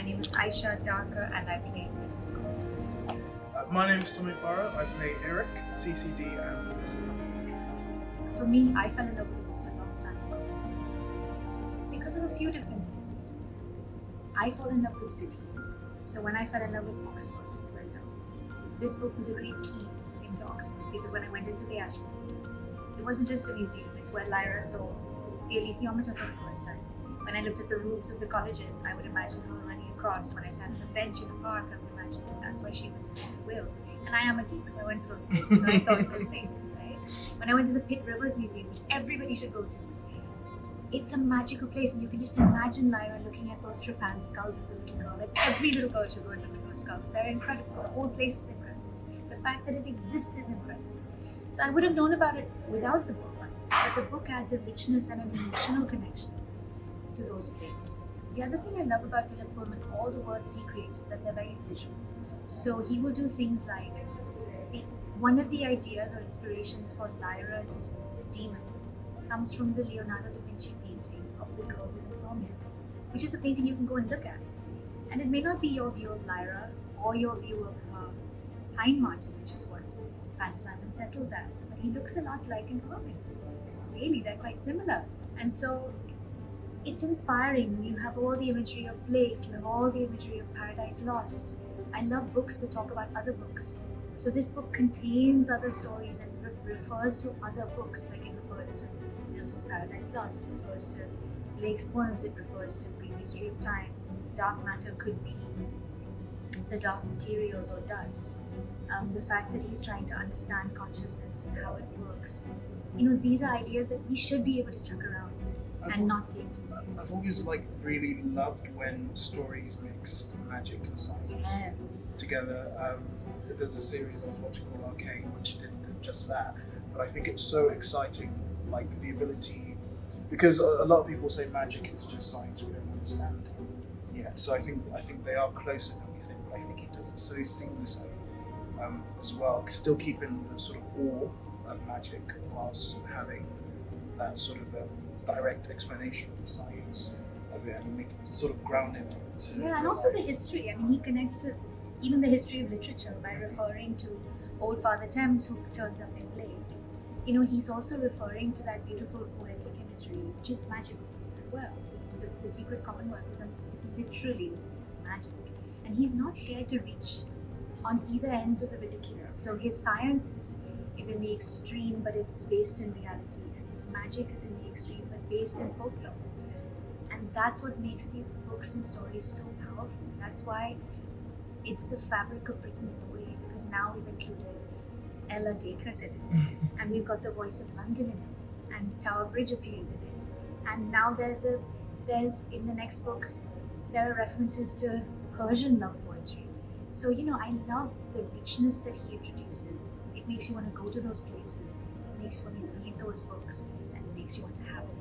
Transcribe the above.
My name is Ayesha and Dharker, and I play Mrs. Gold. My name is Tomi. I play Eric, CCD, and Professor. For me, I fell in love with the books a long time ago because of a few different things. I fall in love with cities. So when I fell in love with Oxford, for example, this book was a great key into Oxford because when I went into the Ashram, it wasn't just a museum, it's where Lyra saw the alethiometer for the first time. When I looked at the roofs of the colleges, I would imagine her running across. When I sat on the bench in a park, I would imagine that's why she was sitting at the wheel. And I am a geek, so I went to those places and I thought those things, right? When I went to the Pitt Rivers Museum, which everybody should go to, it's a magical place, and you can just imagine Lyra looking at those trypan skulls as a little girl. Like every little girl should go and look at those skulls. They're incredible. The whole place is incredible. The fact that it exists is incredible. So I would have known about it without the book, but the book adds a richness and an emotional connection to those places. The other thing I love about Philip Pullman, all the words that he creates, is that they're very visual. So he will do things like, one of the ideas or inspirations for Lyra's demon comes from the Leonardo da Vinci painting of the girl with the Romeo, which is a painting you can go and look at. And it may not be your view of Lyra or your view of Pine Marten, which is what Pantalaimon settles as, but he looks a lot like an hermit. Really, they're quite similar. And so it's inspiring. You have all the imagery of Blake, you have all the imagery of Paradise Lost. I love books that talk about other books. So this book contains other stories and refers to other books, like it refers to Milton's Paradise Lost, it refers to Blake's poems, it refers to Brief History of Time. Dark matter could be the dark materials or dust. The fact that he's trying to understand consciousness and how it works. These are ideas that we should be able to chuck around and not take too seriously. I've always really loved when stories mixed magic and science together. There's a series I was watching called Arcane, which did just that. But I think it's so exciting, like the ability, because a lot of people say magic is just science we don't understand yet. So I think they are closer than we think. But I think he does it so seamlessly as well, still keeping the sort of awe of magic whilst having that sort of direct explanation of the science of it and making it sort of grounded to and also life. The history. I mean, he connects to even the history of literature by referring to Old Father Thames, who turns up in Blake. He's also referring to that beautiful poetic imagery, which is magical as well. The secret Commonwealth is literally magic, and he's not scared to reach on either ends of the ridiculous. So his science is in the extreme, but it's based in reality, and his magic is in the extreme, but based in folklore. And that's what makes these books and stories so powerful. That's why it's the fabric of Britain in a way, because now we've included Ella Dacre's in it, and we've got the Voice of London in it, and Tower Bridge appears in it, and now there's in the next book there are references to Persian love poetry. So I love the richness that he introduces. It makes you want to go to those places, it makes you want to read those books, and it makes you want to have a book.